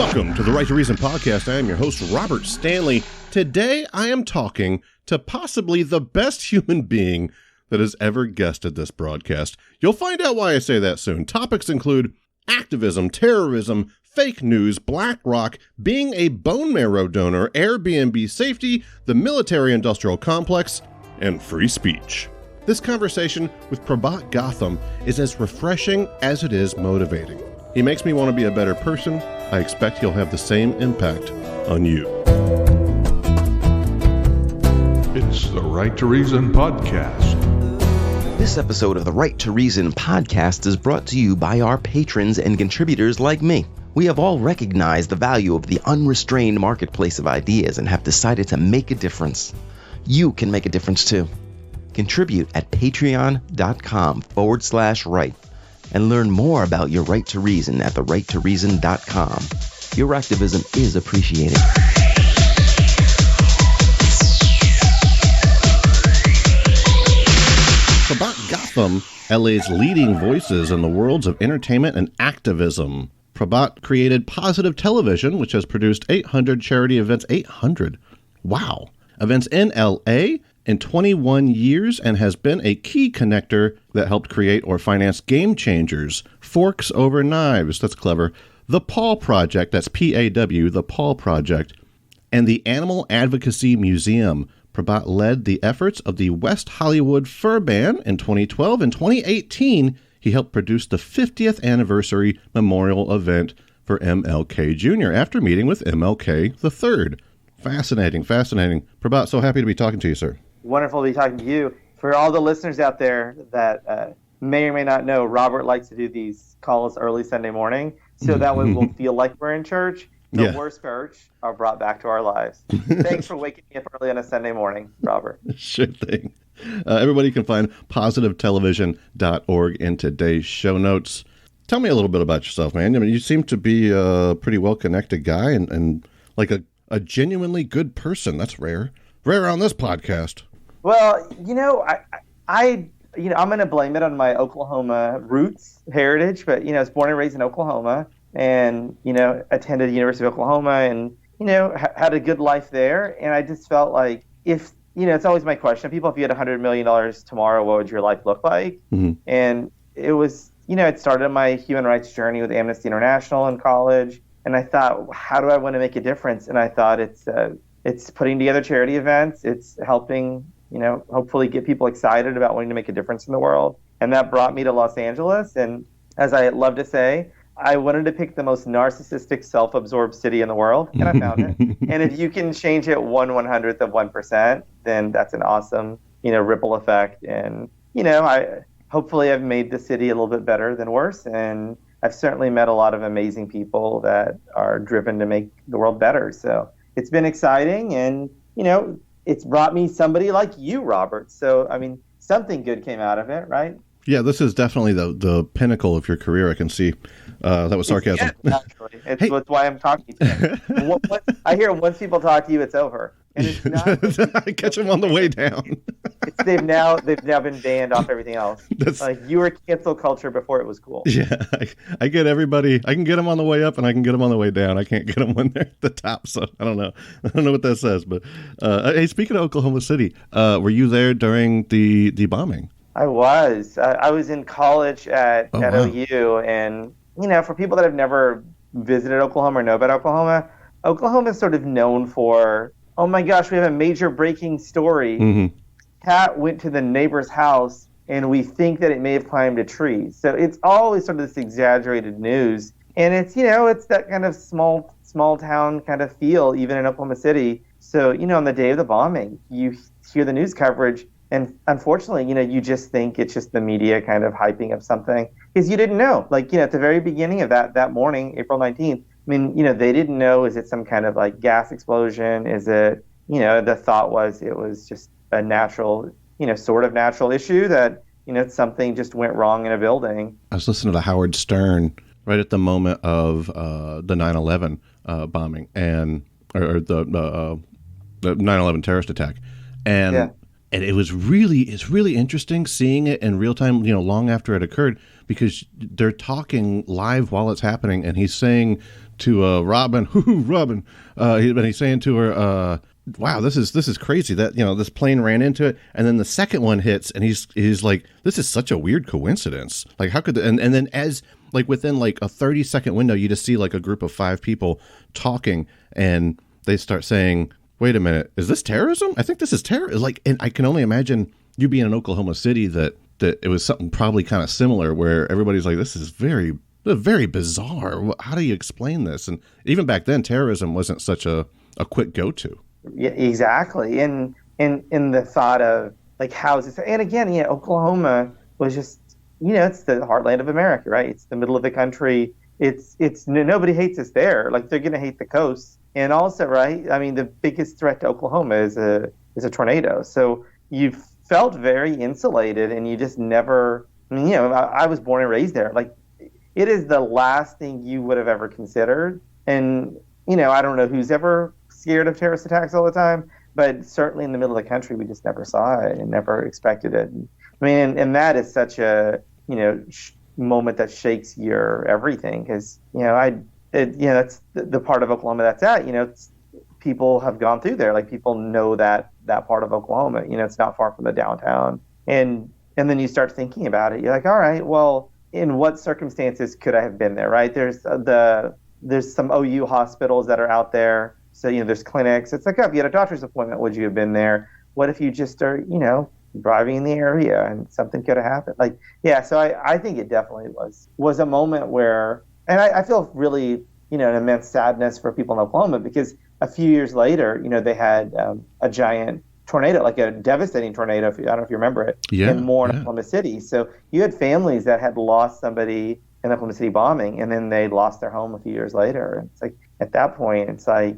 Welcome to the Right to Reason podcast. I am your host, Robert Stanley. Today, I am talking to possibly the best human being that has ever guested this broadcast. You'll find out why I say that soon. Topics include activism, terrorism, fake news, BlackRock, being a bone marrow donor, Airbnb safety, the military-industrial complex, and free speech. This conversation with Prabhat Gautam is as refreshing as it is motivating. He makes me want to be a better person. I expect he'll have the same impact on you. It's the Right to Reason podcast. This episode of the Right to Reason podcast is brought to you by our patrons and contributors like me. We have all recognized the value of the unrestrained marketplace of ideas and have decided to make a difference. You can make a difference too. Contribute at patreon.com/right and learn more about your right to reason at therighttoreason.com. Your activism is appreciated. Prabhat Gautam, LA's leading voices in the worlds of entertainment and activism. Prabhat created Positive Television, which has produced 800 charity events. 800? Wow. Events in LA in 21 years and has been a key connector that helped create or finance Game Changers, Forks Over Knives, that's clever, The Paw Project, that's P-A-W, The Paw Project, and the Animal Advocacy Museum. Prabhat led the efforts of the West Hollywood Fur Ban in 2012. In 2018, he helped produce the 50th anniversary memorial event for MLK Jr. after meeting with MLK III. Fascinating. Prabhat, so happy to be talking to you, sir. Wonderful to be talking to you. For all the listeners out there that may or may not know, Robert likes to do these calls early Sunday morning, so that way we'll feel like we're in church. The worst parts are brought back to our lives. Thanks for waking me up early on a Sunday morning, Robert. Sure thing. Everybody can find positive-television.org in today's show notes. Tell me a little bit about yourself, man. I mean, you seem to be a pretty well-connected guy and like a genuinely good person. That's rare. Rare on this podcast. Well, I'm going to blame it on my Oklahoma roots, heritage, but, I was born and raised in Oklahoma and, attended the University of Oklahoma and, had a good life there. And I just felt like if, it's always my question, if you had $100 million tomorrow, what would your life look like? Mm-hmm. And it was, it started my human rights journey with Amnesty International in college. And I thought, how do I want to make a difference? And I thought it's putting together charity events. It's helping, hopefully get people excited about wanting to make a difference in the world. And that brought me to Los Angeles. And as I love to say, I wanted to pick the most narcissistic, self-absorbed city in the world, and I found it. And if you can change it 1/100th of 1%, then that's an awesome, ripple effect. And, hopefully I've made the city a little bit better than worse. And I've certainly met a lot of amazing people that are driven to make the world better. So it's been exciting, and, it's brought me somebody like you, Robert. So, something good came out of it, right? Yeah, this is definitely the pinnacle of your career. I can see that was sarcasm. Actually, that's why I'm talking to you. I hear once people talk to you, it's over, and it's not. I catch them on the way down. They've now been banned off everything else. Like you were cancel culture before it was cool. Yeah, I get everybody. I can get them on the way up, and I can get them on the way down. I can't get them when they're at the top. So I don't know. What that says. But hey, speaking of Oklahoma City, were you there during the bombing? I was. I was in college at wow. OU, and for people that have never visited Oklahoma or know about Oklahoma is sort of known for, oh my gosh, we have a major breaking story. Mm-hmm. Cat went to the neighbor's house, and we think that it may have climbed a tree. So it's always sort of this exaggerated news, and it's it's that kind of small town kind of feel even in Oklahoma City. So on the day of the bombing, you hear the news coverage. And unfortunately, you just think it's just the media kind of hyping up something because you didn't know. Like, at the very beginning of that morning, April 19th, they didn't know, is it some kind of like gas explosion? Is it, the thought was it was just a natural, sort of natural issue that, something just went wrong in a building. I was listening to Howard Stern right at the moment of the 9/11 bombing or the 9/11 terrorist attack. And And it's really interesting seeing it in real time, long after it occurred, because they're talking live while it's happening. And he's saying to Robin, Robin, he's saying to her, wow, this is crazy that, this plane ran into it. And then the second one hits and he's like, this is such a weird coincidence. Like, how could, and then as like within like a 30-second window, you just see like a group of 5 people talking and they start saying, wait a minute, is this terrorism? I think this is terror. Like, and I can only imagine you being in Oklahoma City that it was something probably kind of similar where everybody's like, this is very, very bizarre. How do you explain this? And even back then, terrorism wasn't such a quick go-to. Yeah, exactly. And in the thought of like, how is this? And again, Oklahoma was just, it's the heartland of America, right? It's the middle of the country. It's nobody hates us there. Like, they're going to hate the coast. And also, right, I mean, the biggest threat to Oklahoma is a tornado. So you felt very insulated, and you just never, I was born and raised there. Like, it is the last thing you would have ever considered. And, I don't know who's ever scared of terrorist attacks all the time, but certainly in the middle of the country, we just never saw it and never expected it. I mean, and that is such a, moment that shakes your everything, because, that's the part of Oklahoma that's at, people have gone through there. Like, people know that part of Oklahoma, it's not far from the downtown. And then you start thinking about it. You're like, all right, well, in what circumstances could I have been there, right? There's some OU hospitals that are out there. So, there's clinics. It's like, oh, if you had a doctor's appointment, would you have been there? What if you just are, driving in the area and something could have happened? Like, yeah, so I think it definitely was a moment where, and I feel really, an immense sadness for people in Oklahoma, because a few years later, they had a giant tornado, like a devastating tornado, I don't know if you remember it, in Oklahoma City. So you had families that had lost somebody in the Oklahoma City bombing, and then they lost their home a few years later. And it's like, at that point, it's like,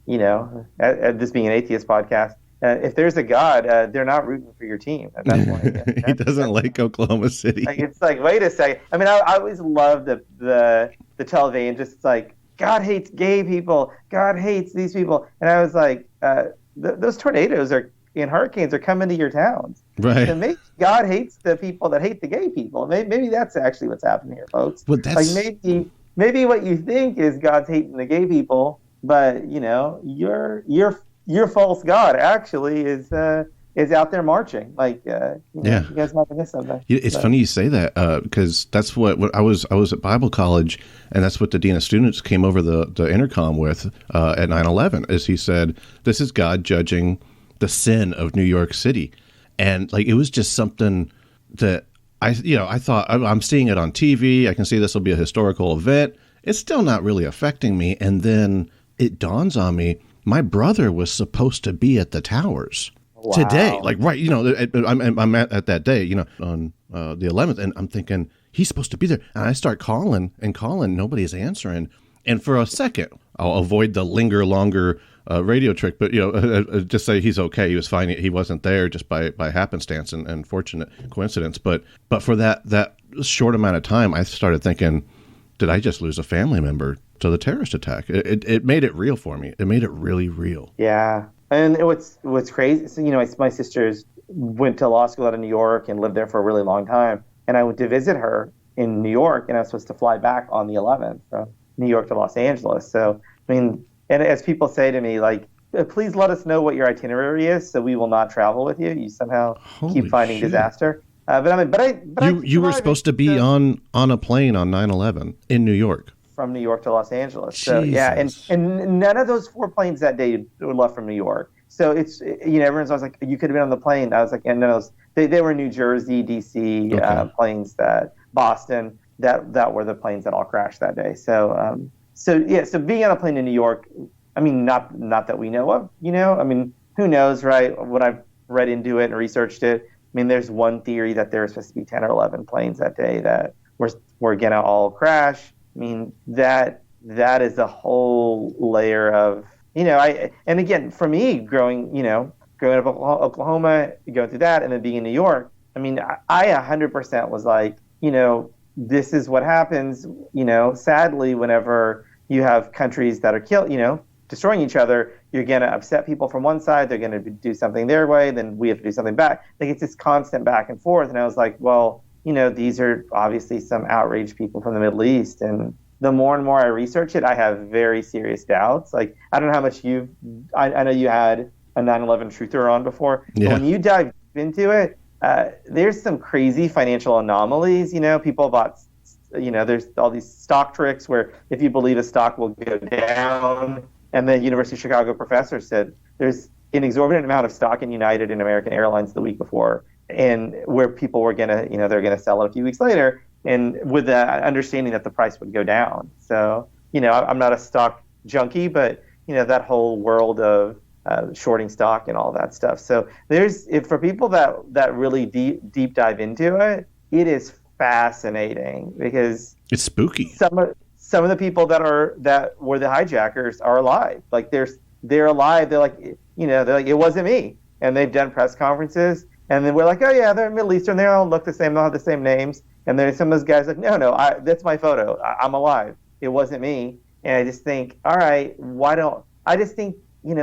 this being an atheist podcast, if there's a God, they're not rooting for your team at that point. He doesn't like Oklahoma City. Like, it's like, wait a second. I mean, I always loved the televangelists. It's like, God hates gay people. God hates these people. And I was like, those tornadoes and hurricanes are coming to your towns. Right. So maybe God hates the people that hate the gay people. Maybe that's actually what's happening here, folks. Well, that's... Like, maybe what you think is God's hating the gay people, but your false God actually is out there marching. Like, you guys might have missed something. It's funny you say that, because that's what I was at Bible college, and that's what the dean of students came over the intercom with at 9/11. Is he said, "This is God judging the sin of New York City," and like, it was just something that I thought, I'm seeing it on TV. I can see this will be a historical event. It's still not really affecting me, and then it dawns on me, my brother was supposed to be at the towers today. Like, right, I'm at that day, on the 11th, and I'm thinking, he's supposed to be there. And I start calling, nobody's answering. And for a second, I'll avoid the linger longer radio trick, but, just say he's okay. He was fine. He wasn't there just by happenstance and fortunate coincidence. But for that short amount of time, I started thinking, did I just lose a family member to the terrorist attack? It made it real for me. It made it really real. Yeah. And what's crazy, so, my sisters went to law school out of New York and lived there for a really long time. And I went to visit her in New York, and I was supposed to fly back on the 11th from New York to Los Angeles. So, I mean, and as people say to me, like, please let us know what your itinerary is so we will not travel with you. You somehow keep finding disaster. You were supposed to be on a plane on 9/11 in New York. From New York to Los Angeles. So yeah, and none of those 4 planes that day were left from New York. So it's, everyone's always like, you could have been on the plane. I was like, yeah, no, they were New Jersey, DC planes, that Boston, that were the planes that all crashed that day. So so being on a plane in New York, I mean, not that we know of, I mean, who knows, right? When I've read into it and researched it, I mean, there's one theory that there was supposed to be 10 or 11 planes that day that were going to all crash. I mean, that is a whole layer of, and again, for me, growing up in Oklahoma, going through that, and then being in New York, I mean, I 100% was like, this is what happens, sadly, whenever you have countries that are destroying each other, you're going to upset people from one side, they're going to do something their way, then we have to do something back. Like, it's this constant back and forth. And I was like, well, these are obviously some outraged people from the Middle East. And the more and more I research it, I have very serious doubts. Like, I don't know how much I know you had a 9/11 truther on before. Yeah. But when you dive into it, there's some crazy financial anomalies. People bought, there's all these stock tricks where if you believe a stock will go down, and the University of Chicago professor said there's an exorbitant amount of stock in United and American Airlines the week before, and where people were gonna, they're gonna sell it a few weeks later, and with the understanding that the price would go down. So, I'm not a stock junkie, but that whole world of shorting stock and all that stuff. So for people that really deep dive into it, it is fascinating because it's spooky. Some of the people that were the hijackers are alive. Like they're alive. They're like, it wasn't me. And they've done press conferences, and then we're like, oh yeah, they're Middle Eastern. They all look the same. They all have the same names. And then some of those guys like, no, that's my photo. I'm alive. It wasn't me. And I just think, all right, I just think,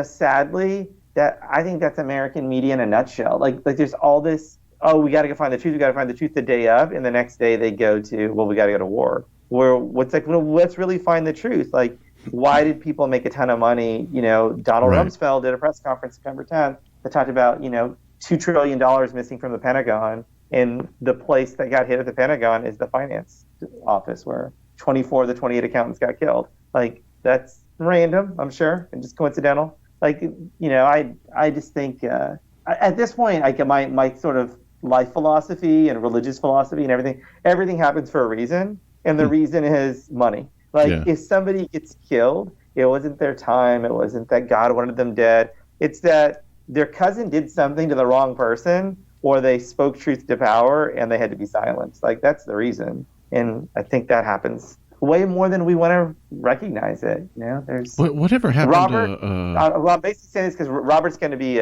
sadly, that I think that's American media in a nutshell. Like there's all this, oh, we got to go find the truth. We got to find the truth the day of, and the next day they go to, well, we got to go to war. Let's really find the truth. Like, why did people make a ton of money? Donald Rumsfeld did a press conference September 10th that talked about, $2 trillion missing from the Pentagon, and the place that got hit at the Pentagon is the finance office where 24 of the 28 accountants got killed. Like, that's random, I'm sure, and just coincidental. Like, I just think at this point, like my sort of life philosophy and religious philosophy and everything happens for a reason. And the reason is money. Like, if somebody gets killed, it wasn't their time. It wasn't that God wanted them dead. It's that their cousin did something to the wrong person, or they spoke truth to power and they had to be silenced. Like, that's the reason. And I think that happens way more than we want to recognize it. There's whatever happened Robert. to I'm basically saying this because Robert's going to be.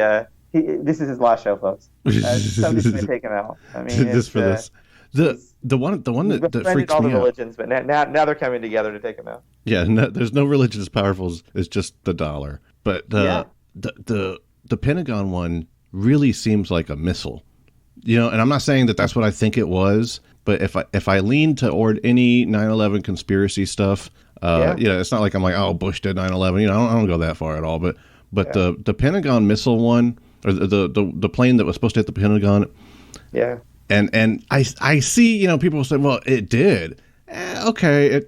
This is his last show, folks. Somebody's going to take him out. I mean, just for this. The one that freaks all me the out. religions, but now they're coming together to take him out. Yeah, there's no religion as powerful as just the dollar. But the Pentagon one really seems like a missile, and I'm not saying that that's what I think it was, but if I lean toward any 9/11 conspiracy stuff, it's not like I'm like, oh, Bush did 9/11. I don't go that far at all. But the Pentagon missile one, or the plane that was supposed to hit the Pentagon, yeah. And I see, people say, well, it did. Okay,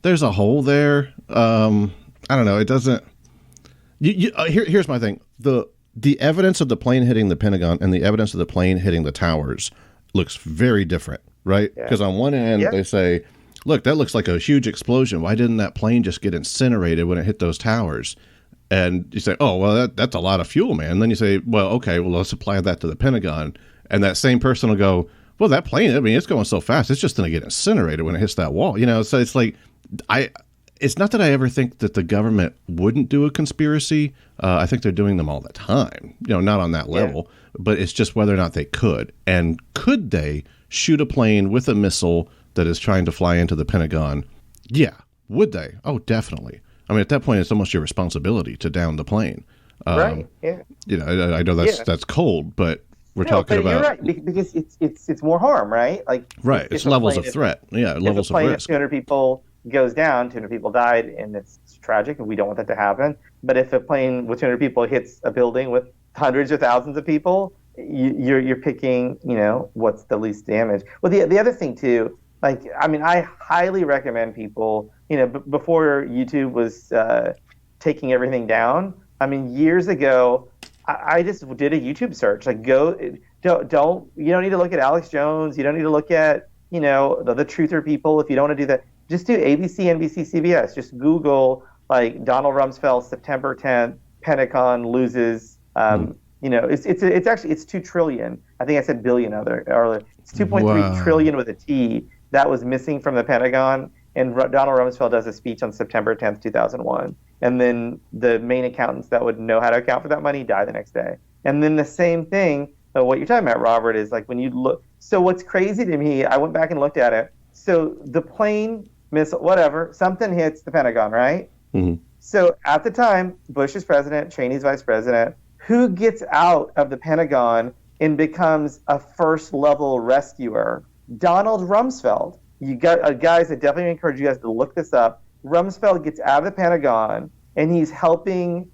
there's a hole there. I don't know. It doesn't. Here's my thing. The evidence of the plane hitting the Pentagon and the evidence of the plane hitting the towers looks very different, right? Because on one end, they say, look, that looks like a huge explosion. Why didn't that plane just get incinerated when it hit those towers? And you say, oh, well, that's a lot of fuel, man. And then you say, well, okay, well, let's apply that to the Pentagon. And that same person will go, well, that plane, I mean, it's going so fast, it's just going to get incinerated when it hits that wall. So it's like, it's not that I ever think that the government wouldn't do a conspiracy. I think they're doing them all the time, not on that level, but it's just whether or not they could. And could they shoot a plane with a missile that is trying to fly into the Pentagon? Yeah. Would they? Oh, definitely. I mean, at that point, it's almost your responsibility to down the plane. Right. Yeah. I know that's cold, but we're talking about. You're right, because it's more harm, right? Like, right. It's levels of threat. Yeah, levels of risk. 200 people goes down, 200 people died, and it's tragic, and we don't want that to happen. But if a plane with 200 people hits a building with hundreds or thousands of people, you're picking, what's the least damage. Well, the other thing too, like, I mean, I highly recommend people, before YouTube was taking everything down. I mean, years ago, I just did a YouTube search. Like, you don't need to look at Alex Jones. You don't need to look at, the truther people. If you don't want to do that, just do ABC, NBC, CBS. Just Google, like, Donald Rumsfeld, September 10th, Pentagon loses. It's actually 2 trillion. I think I said billion earlier. It's 2.3 trillion with a T that was missing from the Pentagon. And Donald Rumsfeld does a speech on September 10th, 2001. And then the main accountants that would know how to account for that money die the next day. And then the same thing, what you're talking about, Robert, is like when you look. So what's crazy to me, I went back and looked at it. So the plane, missile, whatever, something hits the Pentagon, right? Mm-hmm. So at the time, Bush is president, Cheney's vice president. Who gets out of the Pentagon and becomes a first-level rescuer? Donald Rumsfeld. You got guys, I definitely encourage you guys to look this up. Rumsfeld gets out of the Pentagon, and he's helping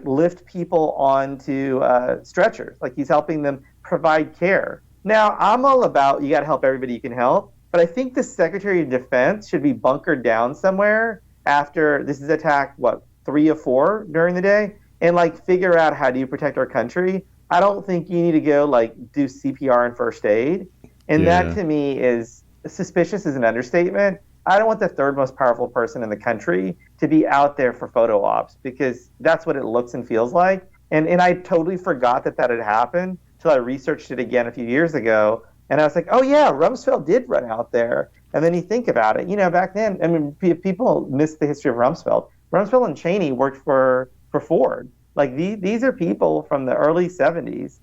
lift people onto stretchers. Like, he's helping them provide care. Now, I'm all about you got to help everybody you can help, but I think the Secretary of Defense should be bunkered down somewhere after this is attacked, 3 or 4 during the day, and figure out how do you protect our country. I don't think you need to go do CPR and first aid. And that to me is suspicious is an understatement. I don't want the third most powerful person in the country to be out there for photo ops, because that's what it looks and feels like. And I totally forgot that had happened until I researched it again a few years ago. And I was like, oh yeah, Rumsfeld did run out there. And then you think about it, back then, I mean, people miss the history of Rumsfeld. Rumsfeld and Cheney worked for Ford. These are people from the early 70s.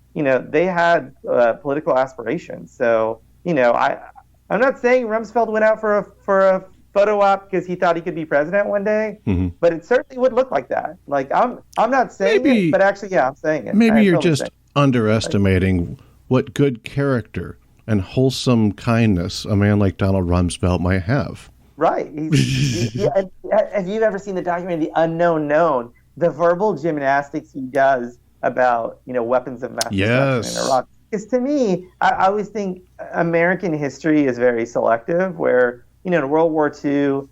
They had political aspirations. So, I'm not saying Rumsfeld went out for a photo op because he thought he could be president one day, but it certainly would look like that. I'm not saying it, but actually, yeah, I'm saying it. Maybe you're just underestimating what good character and wholesome kindness a man like Donald Rumsfeld might have. Right. Have you ever seen the documentary The Unknown Known? The verbal gymnastics he does about, weapons of mass destruction in Iraq. Because to me, I always think American history is very selective, where, in World War II,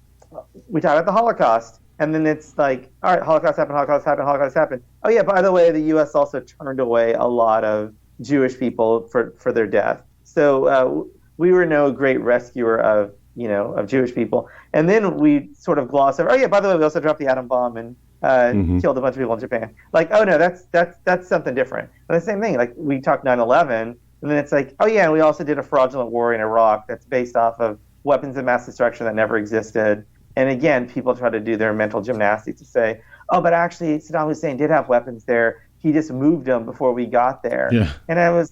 we talk about the Holocaust, and then it's all right, Holocaust happened. Oh yeah, by the way, the U.S. also turned away a lot of Jewish people for their death. So we were no great rescuer of Jewish people. And then we sort of gloss over, oh yeah, by the way, we also dropped the atom bomb and killed a bunch of people in Japan. Oh no, that's something different. And the same thing, we talked 9/11, and then it's oh yeah, and we also did a fraudulent war in Iraq that's based off of weapons of mass destruction that never existed. And again, people try to do their mental gymnastics to say, oh, but actually Saddam Hussein did have weapons there. He just moved them before we got there. Yeah. And I was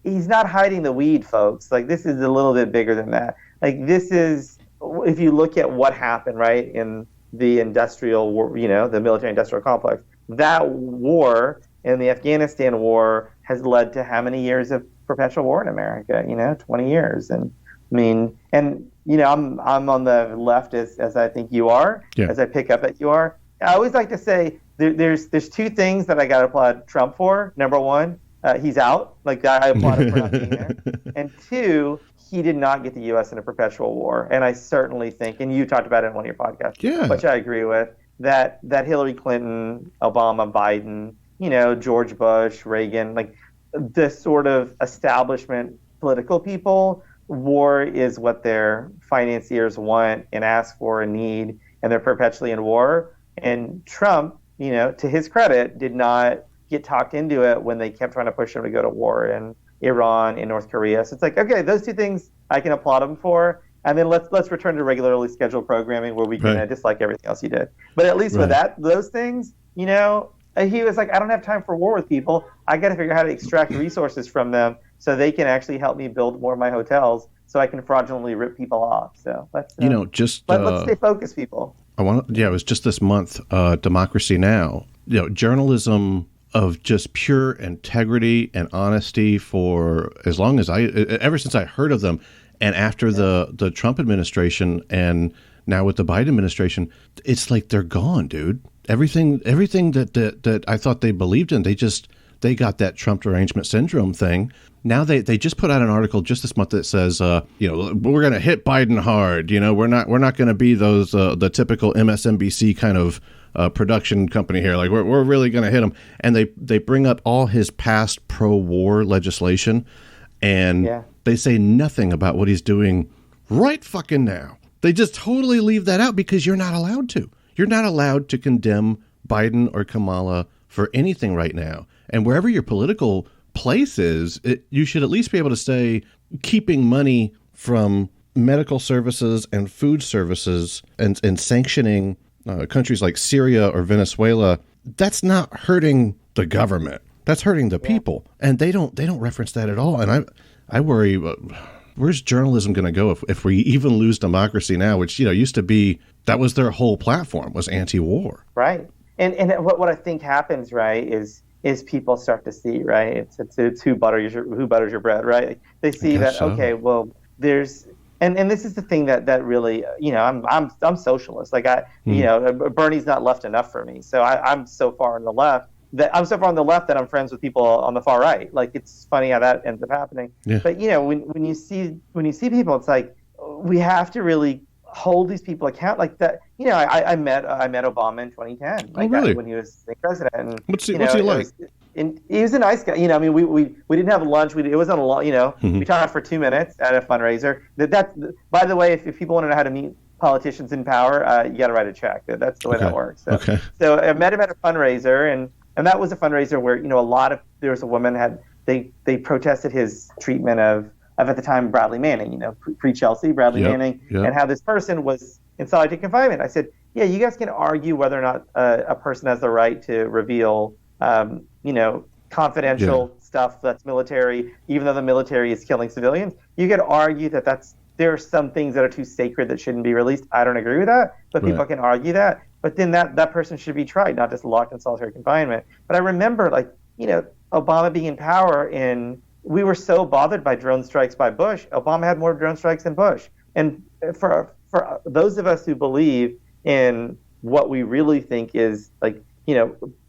he's not hiding the weed, folks. This is a little bit bigger than that. This is, if you look at what happened, right, in the industrial war, the military-industrial complex, that war and the Afghanistan war has led to how many years of perpetual war in America? 20 years. And I mean, and I'm on the left as I think you are, as I pick up that you are. I always like to say there's 2 things that I got to applaud Trump for. Number 1, he's out. I applaud him for not being there. And 2, he did not get the U.S. in a perpetual war. And I certainly think, and you talked about it in one of your podcasts, which I agree with, that Hillary Clinton, Obama, Biden, George Bush, Reagan, the sort of establishment political people, war is what their financiers want and ask for and need, and they're perpetually in war. And Trump, to his credit, did not get talked into it when they kept trying to push him to go to war in Iran, in North Korea. So it's okay, those 2 things I can applaud him for. And then let's return to regularly scheduled programming where we can dislike everything else he did. But at least with those things, he was I don't have time for war with people. I got to figure out how to extract resources from them so they can actually help me build more of my hotels so I can fraudulently rip people off. So let's let's stay focused, people. It was just this month, Democracy Now! Journalism of just pure integrity and honesty for as long as ever since I heard of them. And after the Trump administration and now with the Biden administration, it's they're gone, dude. Everything that I thought they believed in, they got that Trump derangement syndrome thing. Now they just put out an article just this month that says, we're going to hit Biden hard. We're not going to be those the typical MSNBC kind of production company here. We're really going to hit him. And they bring up all his past pro-war legislation, and they say nothing about what he's doing right fucking now. They just totally leave that out because you're not allowed to. You're not allowed to condemn Biden or Kamala for anything right now. And wherever your political place is, you should at least be able to say keeping money from medical services and food services and sanctioning countries like Syria or Venezuela. That's not hurting the government. That's hurting the people. And they don't reference that at all. And I worry, where's journalism going to go if we even lose Democracy Now!, which used to be That was their whole platform, was anti-war. Right. And what I think happens, right, is people start to see, right, it's who butters your bread, right? They see that, so. okay, well, there's, and this is the thing that really, I'm socialist. Like Bernie's not left enough for me. So I'm so far on the left that I'm friends with people on the far right. Like, it's funny how that ends up happening. Yeah. But when you see people, it's like, we have to really hold these people account like that. I met Obama in 2010, like really? When he was president. And, what's he like? He was a nice guy. We didn't have lunch. It wasn't a lot. We talked for 2 minutes at a fundraiser. That's by the way, if people want to know how to meet politicians in power, you got to write a check. That's the way that works. So I met him at a fundraiser, and that was a fundraiser where there was a woman they protested his treatment of at the time Bradley Manning, pre-Chelsea Bradley Manning, and how this person was in solitary confinement. I said, yeah, you guys can argue whether or not a person has the right to reveal, confidential stuff that's military, even though the military is killing civilians. You could argue that there are some things that are too sacred that shouldn't be released. I don't agree with that, but people can argue that. But then that person should be tried, not just locked in solitary confinement. But I remember, Obama being in power, and we were so bothered by drone strikes by Bush. Obama had more drone strikes than Bush. And for those of us who believe in what we really think is,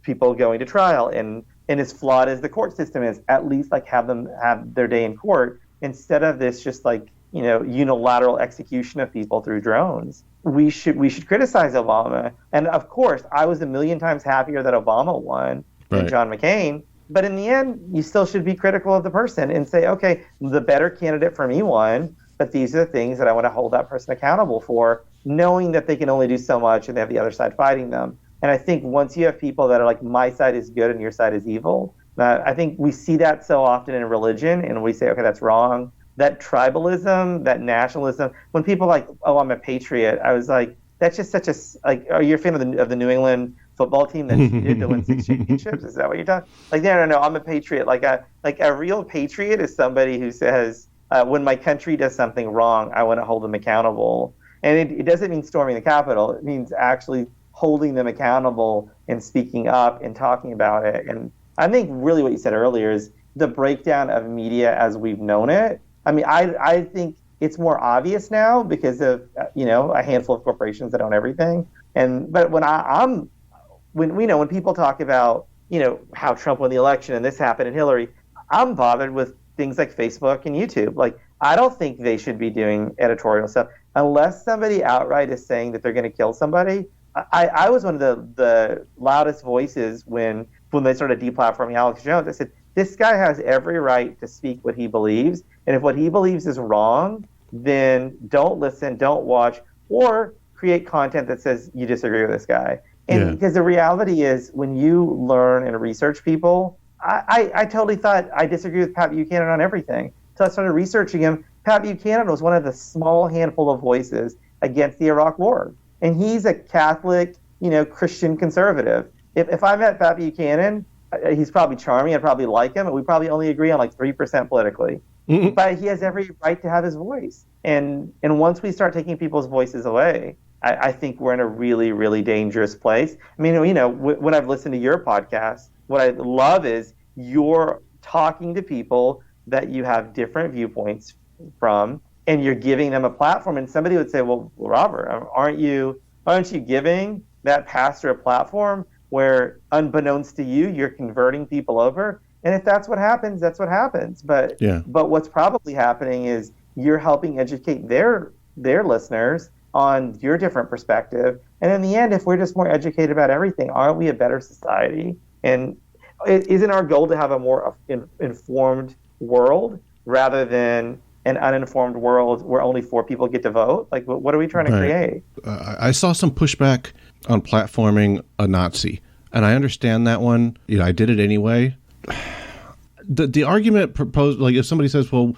people going to trial and as flawed as the court system is, at least have them have their day in court instead of this just unilateral execution of people through drones. We should criticize Obama. And of course, I was a million times happier that Obama won than John McCain. But in the end, you still should be critical of the person and say, okay, the better candidate for me won, but these are the things that I want to hold that person accountable for, knowing that they can only do so much and they have the other side fighting them. And I think once you have people that are like, my side is good and your side is evil, I think we see that so often in religion, and we say, okay, that's wrong. That tribalism, that nationalism, when people are like, oh, I'm a patriot, I was like, that's just such a, are you a fan of the New England football team that cheated to win 6 championships? Is that what you're talking? No, I'm a patriot. Like a real patriot is somebody who says, when my country does something wrong, I want to hold them accountable. And it doesn't mean storming the Capitol. It means actually holding them accountable and speaking up and talking about it. And I think really what you said earlier is the breakdown of media as we've known it. I mean, I think it's more obvious now because of, a handful of corporations that own everything. But when people talk about, how Trump won the election and this happened and Hillary, I'm bothered with things like Facebook and YouTube. Like, I don't think they should be doing editorial stuff unless somebody outright is saying that they're going to kill somebody. I was one of the loudest voices when they started deplatforming Alex Jones. I said, this guy has every right to speak what he believes. And if what he believes is wrong, then don't listen, don't watch, or create content that says you disagree with this guy. And because the reality is, when you learn and research people, I totally thought I disagree with Pat Buchanan on everything. So I started researching him. Pat Buchanan was one of the small handful of voices against the Iraq War. And he's a Catholic, Christian conservative. If I met Pat Buchanan, he's probably charming. I'd probably like him, and we probably only agree on 3% politically. Mm-hmm. But he has every right to have his voice. And once we start taking people's voices away, I think we're in a really, really dangerous place. I mean, when I've listened to your podcast, what I love is you're talking to people that you have different viewpoints from, and you're giving them a platform. And somebody would say, well, Robert, aren't you giving that pastor a platform where, unbeknownst to you, you're converting people over? And if that's what happens, that's what happens. But what's probably happening is you're helping educate their listeners on your different perspective. And in the end, if we're just more educated about everything, aren't we a better society? And isn't our goal to have a more informed world rather than an uninformed world where only 4 people get to vote? Like, what are we trying to create? I saw some pushback on platforming a Nazi, and I understand that one. I did it anyway. The argument proposed, like, if somebody says, well,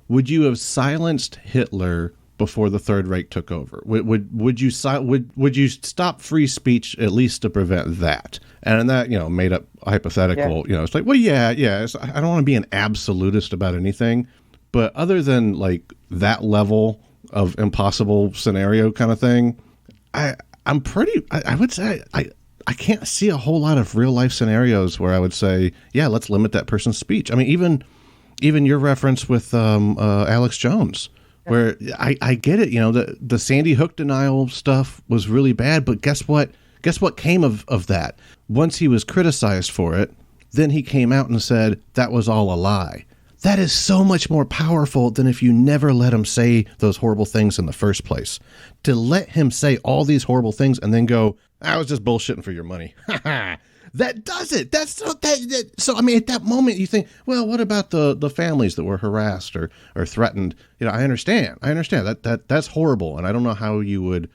would you have silenced Hitler before the Third Reich took over? Would you stop free speech at least to prevent that? And that, made up hypothetical, it's like, well, I don't want to be an absolutist about anything, but other than like that level of impossible scenario kind of thing, I would say I can't see a whole lot of real life scenarios where I would say, yeah, let's limit that person's speech. I mean, even your reference with Alex Jones, where I get it, the Sandy Hook denial stuff was really bad, but guess what? Guess what came of that? Once he was criticized for it, then he came out and said that was all a lie. That is so much more powerful than if you never let him say those horrible things in the first place. To let him say all these horrible things and then go, I was just bullshitting for your money. That does it. So I mean, at that moment you think, well, what about the families that were harassed or threatened? I understand that's horrible. And I don't know how you would,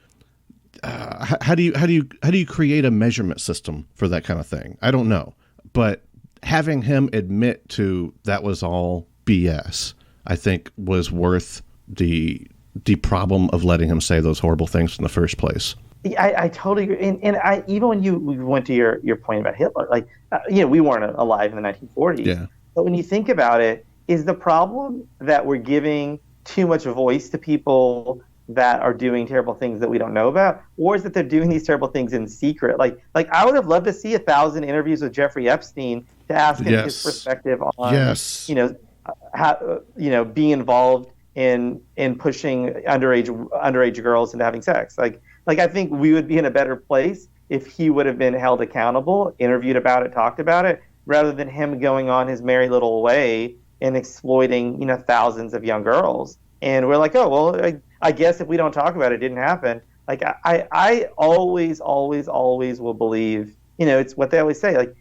how do you create a measurement system for that kind of thing? I don't know. But having him admit to that was all BS, I think was worth the problem of letting him say those horrible things in the first place. I totally agree. And I, even when we went to your point about Hitler, we weren't alive in the 1940s. Yeah. But when you think about it, is the problem that we're giving too much voice to people that are doing terrible things that we don't know about, or is that they're doing these terrible things in secret? Like I would have loved to see 1,000 interviews with Jeffrey Epstein to ask him his perspective on, how, being involved in pushing underage girls into having sex. Like I think we would be in a better place if he would have been held accountable, interviewed about it, talked about it, rather than him going on his merry little way and exploiting, thousands of young girls. And we're like, oh, well, I guess if we don't talk about it, it didn't happen. Like I always will believe, it's what they always say. Like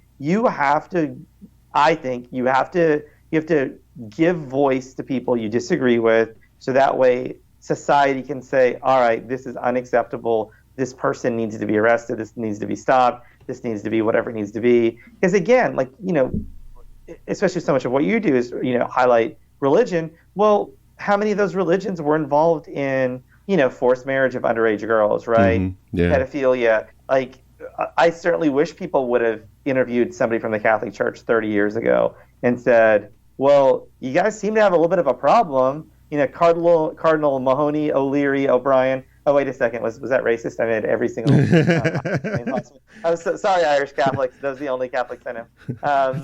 I think you have to give voice to people you disagree with, so that way society can say, all right, this is unacceptable. This person needs to be arrested. This needs to be stopped. This needs to be whatever it needs to be. Because again, especially so much of what you do is, highlight religion. Well, how many of those religions were involved in, forced marriage of underage girls, right? Mm-hmm. Yeah. Pedophilia. Like, I certainly wish people would have interviewed somebody from the Catholic Church 30 years ago and said, well, you guys seem to have a little bit of a problem. Cardinal Mahoney, O'Leary, O'Brien. Oh, wait a second. Was that racist? I made every single. I was sorry, Irish Catholics. Those are the only Catholics I know.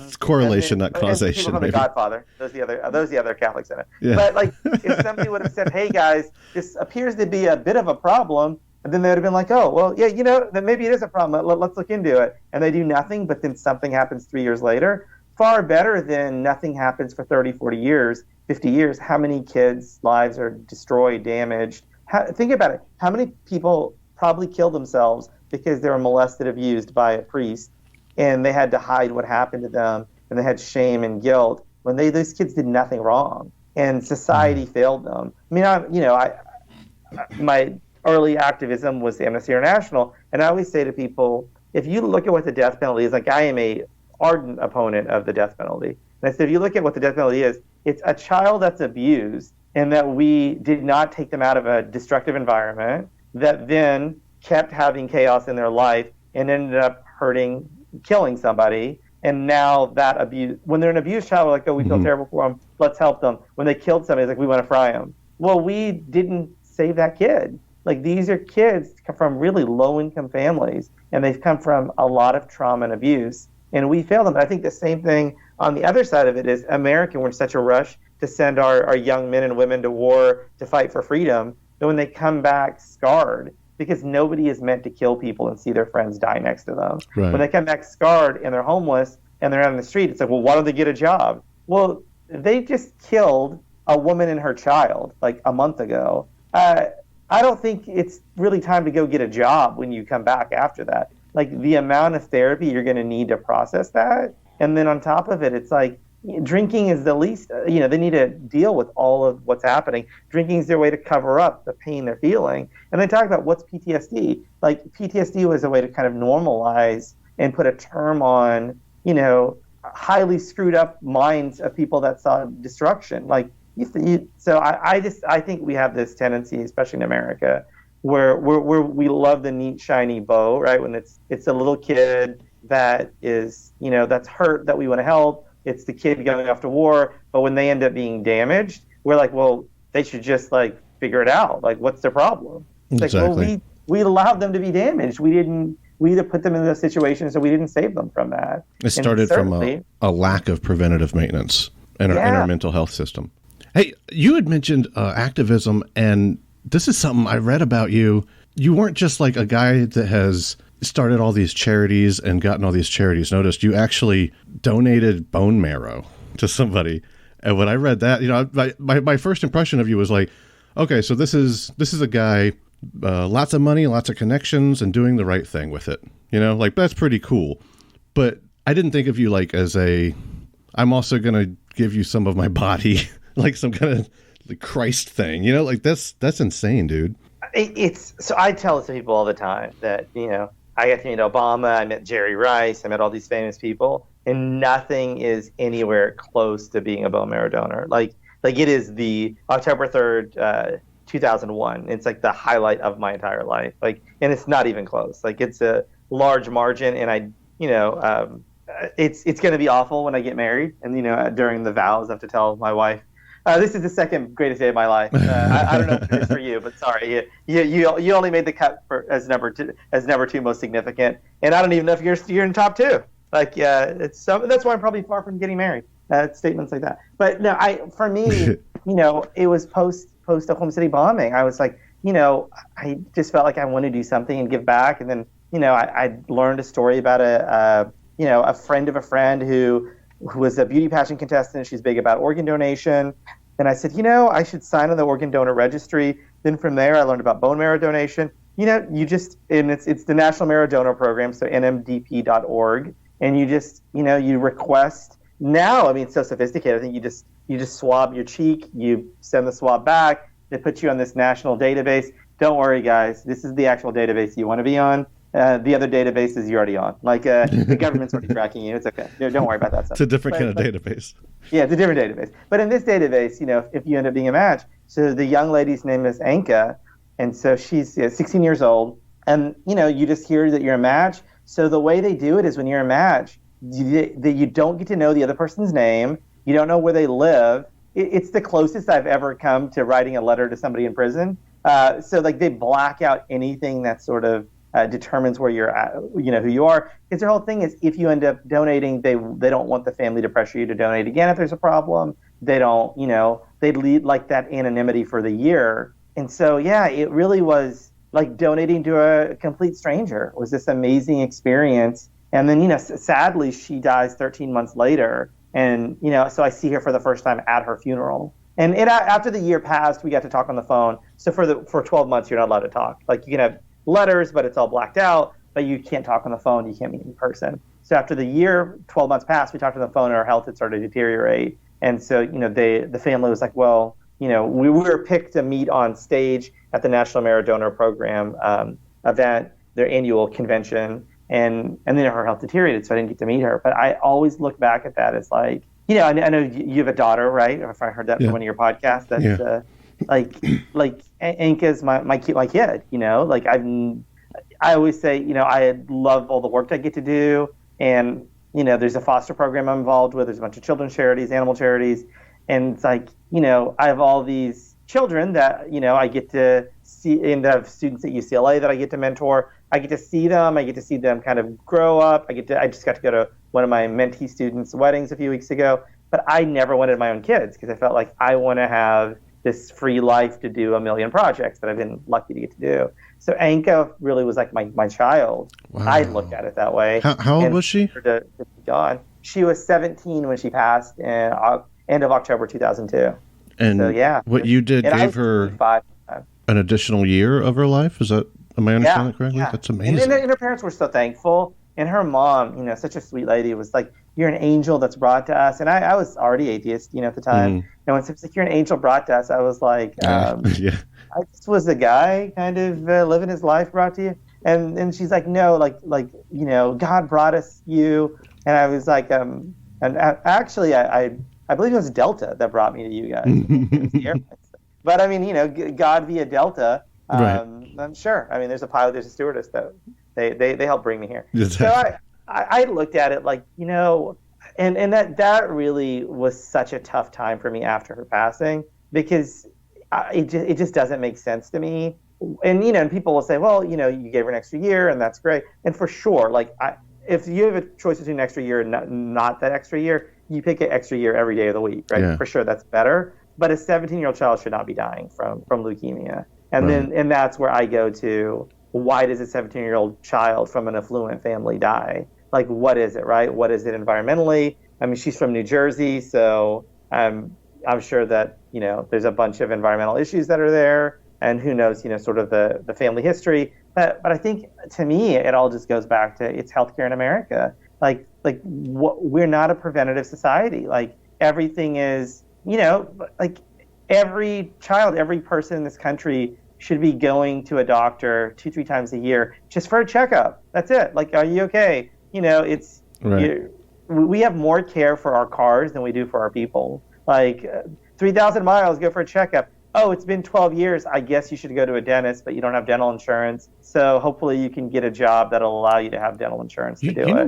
It's correlation, not causation. People from The Godfather. Those are the other Catholics in it. Yeah. But if somebody would have said, "Hey guys, this appears to be a bit of a problem," and then they would have been like, "Oh, well, yeah, then maybe it is a problem. Let's look into it." And they do nothing, but then something happens 3 years later. Far better than nothing happens for 30, 40 years, 50 years. How many kids' lives are destroyed, damaged? Think about it. How many people probably killed themselves because they were molested, abused by a priest, and they had to hide what happened to them, and they had shame and guilt when those kids did nothing wrong, and society failed them. I mean, my early activism was Amnesty International, and I always say to people, if you look at what the death penalty is, I am a ardent opponent of the death penalty. And I said, if you look at what the death penalty is, it's a child that's abused, and that we did not take them out of a destructive environment that then kept having chaos in their life and ended up killing somebody. And now that abuse, when they're an abused child, we're like, oh, we feel terrible for them. Let's help them. When they killed somebody, it's like, we want to fry them. Well, we didn't save that kid. Like, these are kids come from really low-income families, and they've come from a lot of trauma and abuse, and we failed them. But I think the same thing on the other side of it is America, we're in such a rush to send our young men and women to war to fight for freedom, that when they come back scarred, because nobody is meant to kill people and see their friends die next to them. Right. When they come back scarred and they're homeless and they're out on the street, it's like, well, why don't they get a job? Well, they just killed a woman and her child like a month ago. I don't think it's really time to go get a job when you come back after that. Like, the amount of therapy you're going to need to process that. And then on top of it, it's like, drinking is the least, they need to deal with all of what's happening. Drinking is their way to cover up the pain they're feeling. And they talk about what's PTSD. Like, PTSD was a way to kind of normalize and put a term on, highly screwed up minds of people that saw destruction. Like, so I think we have this tendency, especially in America, where we love the neat, shiny bow, right? When it's a little kid that is, that's hurt, that we want to help. It's the kid going off to war, but when they end up being damaged, we're like, well, they should just figure it out. Like, what's their problem? It's exactly. like, well, we allowed them to be damaged. We either put them in those situations or we didn't save them from that. It started from a lack of preventative maintenance in our mental health system. Hey, you had mentioned activism, and this is something I read about you. You weren't just like a guy that has started all these charities and gotten all these charities noticed. You actually donated bone marrow to somebody. And when I read that, my first impression of you was like, okay, so this is a guy, lots of money, lots of connections, and doing the right thing with it. Like that's pretty cool. But I didn't think of you like as I'm also going to give you some of my body, like some kind of Christ thing, like that's insane, dude. So I tell it to people all the time that, I got to meet Obama, I met Jerry Rice, I met all these famous people, and nothing is anywhere close to being a bone marrow donor. Like it is the October 3rd, 2001. It's like the highlight of my entire life. Like, and it's not even close. Like it's a large margin, and it's going to be awful when I get married, and during the vows I have to tell my wife, this is the second greatest day of my life. I don't know if it is for you, but sorry, you only made the cut as number two most significant, and I don't even know if you're in top two. Like, that's why I'm probably far from getting married. Statements like that, but no, for me, it was post Oklahoma City bombing. I was like, I just felt like I want to do something and give back, and then I learned a story about a friend of a friend who was a beauty pageant contestant. She's big about organ donation. And I said, I should sign on the organ donor registry. Then from there, I learned about bone marrow donation. And it's the National Marrow Donor Program, so nmdp.org. And you just, you request. Now, I mean, it's so sophisticated. I think you just swab your cheek, you send the swab back, they put you on this national database. Don't worry, guys. This is the actual database you want to be on. The other databases you're already on. Like the government's already tracking you. It's okay. Don't worry about that stuff. It's a different kind of database. Yeah, it's a different database. But in this database, if you end up being a match, so the young lady's name is Anka, and so she's 16 years old, and you just hear that you're a match. So the way they do it is when you're a match, you don't get to know the other person's name. You don't know where they live. It's the closest I've ever come to writing a letter to somebody in prison. So like they black out anything that sort of determines where you're at, who you are. Because their whole thing is if you end up donating, they don't want the family to pressure you to donate again if there's a problem. They don't, they lead like that anonymity for the year. And so, yeah, it really was like donating to a complete stranger. It was this amazing experience. And then, sadly, she dies 13 months later. And, so I see her for the first time at her funeral. And after the year passed, we got to talk on the phone. So for 12 months, you're not allowed to talk. Like you can have letters, but it's all blacked out, but you can't talk on the phone. You can't meet in person. So after the year, 12 months passed, we talked on the phone and our health had started to deteriorate. And so, the family was like, well, we were picked to meet on stage at the National Marrow Donor Program event, their annual convention. And then her health deteriorated, so I didn't get to meet her. But I always look back at that as like, I know you have a daughter, right? If I heard that from one of your podcasts, that's like Anka's my kid. Like I always say, I love all the work I get to do, and there's a foster program I'm involved with. There's a bunch of children's charities, animal charities, and it's like I have all these children that I get to see, and I have students at UCLA that I get to mentor. I get to see them. I get to see them kind of grow up. I just got to go to one of my mentee students' weddings a few weeks ago. But I never wanted my own kids because I felt like I want to have this free life to do a million projects that I've been lucky to get to do. So Anka really was like my child. Wow. I looked at it that way. How old was she? To be gone. She was 17 when she passed in end of October 2002. And so, yeah. What you did gave her an additional year of her life? Am I understanding that correctly? Yeah. That's amazing. And her parents were so thankful. And her mom, such a sweet lady, was like, you're an angel that's brought to us. And I was already atheist, at the time. And when she was like, you're an angel brought to us, I was like, I just was a guy kind of living his life brought to you. And she's like, no, God brought us you. And I was like, and actually, I believe it was Delta that brought me to you guys. It was the airplane. But I mean, God via Delta. Right. I'm sure. I mean, there's a pilot, there's a stewardess that they helped bring me here. Exactly. So I looked at it like, and that really was such a tough time for me after her passing, because it just doesn't make sense to me and and people will say, well, you gave her an extra year, and that's great. And for sure, like if you have a choice between an extra year and not that extra year, you pick an extra year every day of the week, right? Yeah. For sure, that's better. But a 17-year-old child should not be dying from leukemia. And Right. then that's where I go to, why does a 17-year-old child from an affluent family die? Like, what is it, right? What is it environmentally? I mean, she's from New Jersey, so I'm sure that, there's a bunch of environmental issues that are there, and who knows, sort of the family history. But I think, to me, it all just goes back to, it's healthcare in America. We're not a preventative society. Like, everything is, like, every child, every person in this country should be going to a doctor 2-3 times a year just for a checkup. That's it. Like, are you okay? It's Right. we have more care for our cars than we do for our people. Like, 3,000 miles, go for a checkup. Oh, it's been 12 years. I guess you should go to a dentist, but you don't have dental insurance. So hopefully you can get a job that'll allow you to have dental insurance to do it. You know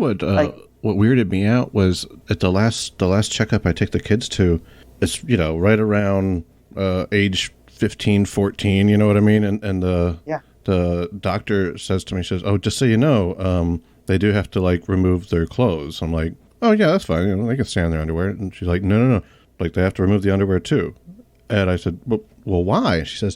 what weirded me out was at the last checkup I take the kids to, it's right around age 15, 14, you know what I mean? And the doctor says to me, she says, "Oh, just so you know, they do have to like remove their clothes." I'm like, "Oh yeah, that's fine. They can stay in their underwear." And she's like, No. Like, they have to remove the underwear too. And I said, well, why? She says,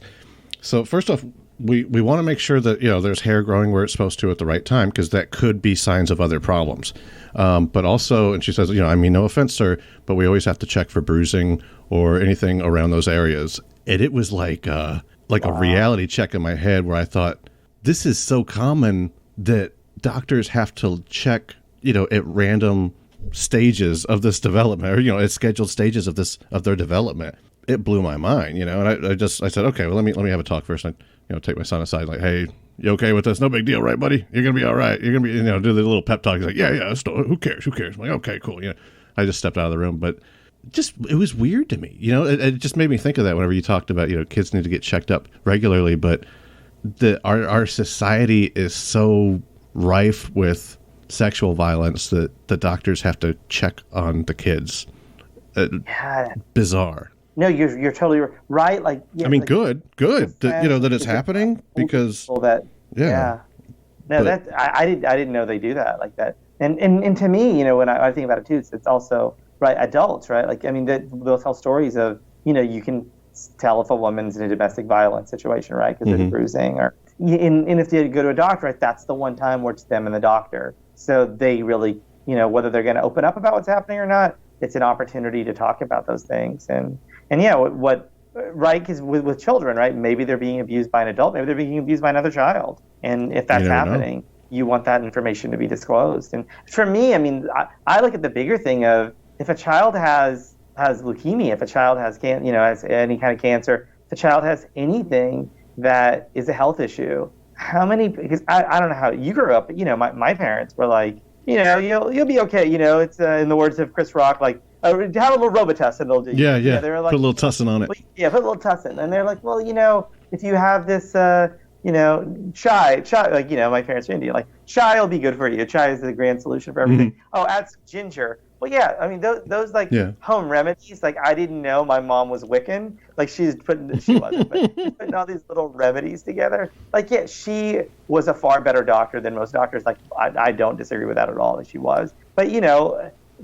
so first off, we want to make sure that, there's hair growing where it's supposed to at the right time, because that could be signs of other problems. But also, and she says, I mean, no offense, sir, but we always have to check for bruising or anything around those areas. And it was like a reality check in my head, where I thought, this is so common that doctors have to check, at random stages of this development, or at scheduled stages of their development. It blew my mind, and I said, okay, well, let me have a talk first. And take my son aside, like, hey, you okay with this? No big deal, right, buddy? You're gonna be all right. You're gonna be, do the little pep talk. He's like, yeah, who cares? I'm like, okay, cool. I just stepped out of the room, but it was weird to me. It just made me think of that whenever you talked about, kids need to get checked up regularly, but our society is so rife with sexual violence that the doctors have to check on the kids. Bizarre. No, you're totally right. Like, I mean, good that it's happening, because no, I didn't know they do that like that. And to me, when I think about it too, it's also right, adults, right? Like, I mean, they'll tell stories of, you can tell if a woman's in a domestic violence situation, right? Because there's bruising, and if they go to a doctor, right, that's the one time where it's them and the doctor. So they really, whether they're going to open up about what's happening or not, it's an opportunity to talk about those things. And yeah, right, because with children, right, maybe they're being abused by an adult, maybe they're being abused by another child. And if that's happening, you want that information to be disclosed. And for me, I mean, I look at the bigger thing of, if a child has leukemia, if a child has has any kind of cancer, if a child has anything that is a health issue, how many? Because I don't know how you grew up, but my parents were like, you'll be okay. It's in the words of Chris Rock, like, have a little Robitussin, and they'll do. Yeah. They were like, put a little tussin on it. Well, yeah, put a little tussin, and they're like, well, if you have this, chai, like, my parents are Indian, like, chai will be good for you. Chai is the grand solution for everything. Oh, add some ginger. Well, yeah, I mean, those home remedies, like, I didn't know my mom was Wiccan. Like, she wasn't, but she's putting all these little remedies together. Like, yeah, she was a far better doctor than most doctors. Like, I don't disagree with that at all, that she was. But,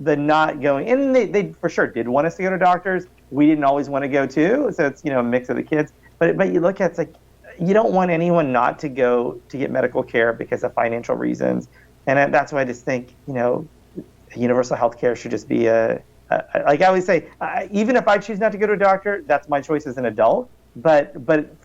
the not going, and they for sure did want us to go to doctors. We didn't always want to go too. So it's, a mix of the kids. But you look at, it's like, you don't want anyone not to go to get medical care because of financial reasons. And that's why I just think, universal health care should just be like I always say, even if I choose not to go to a doctor, that's my choice as an adult. But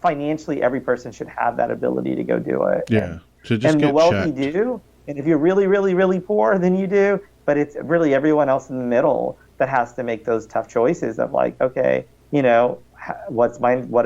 financially, every person should have that ability to go do it. Yeah. So just and get the wealthy checked. do. And if you're really, really, really poor, then you do. But it's really everyone else in the middle that has to make those tough choices of, like, okay, what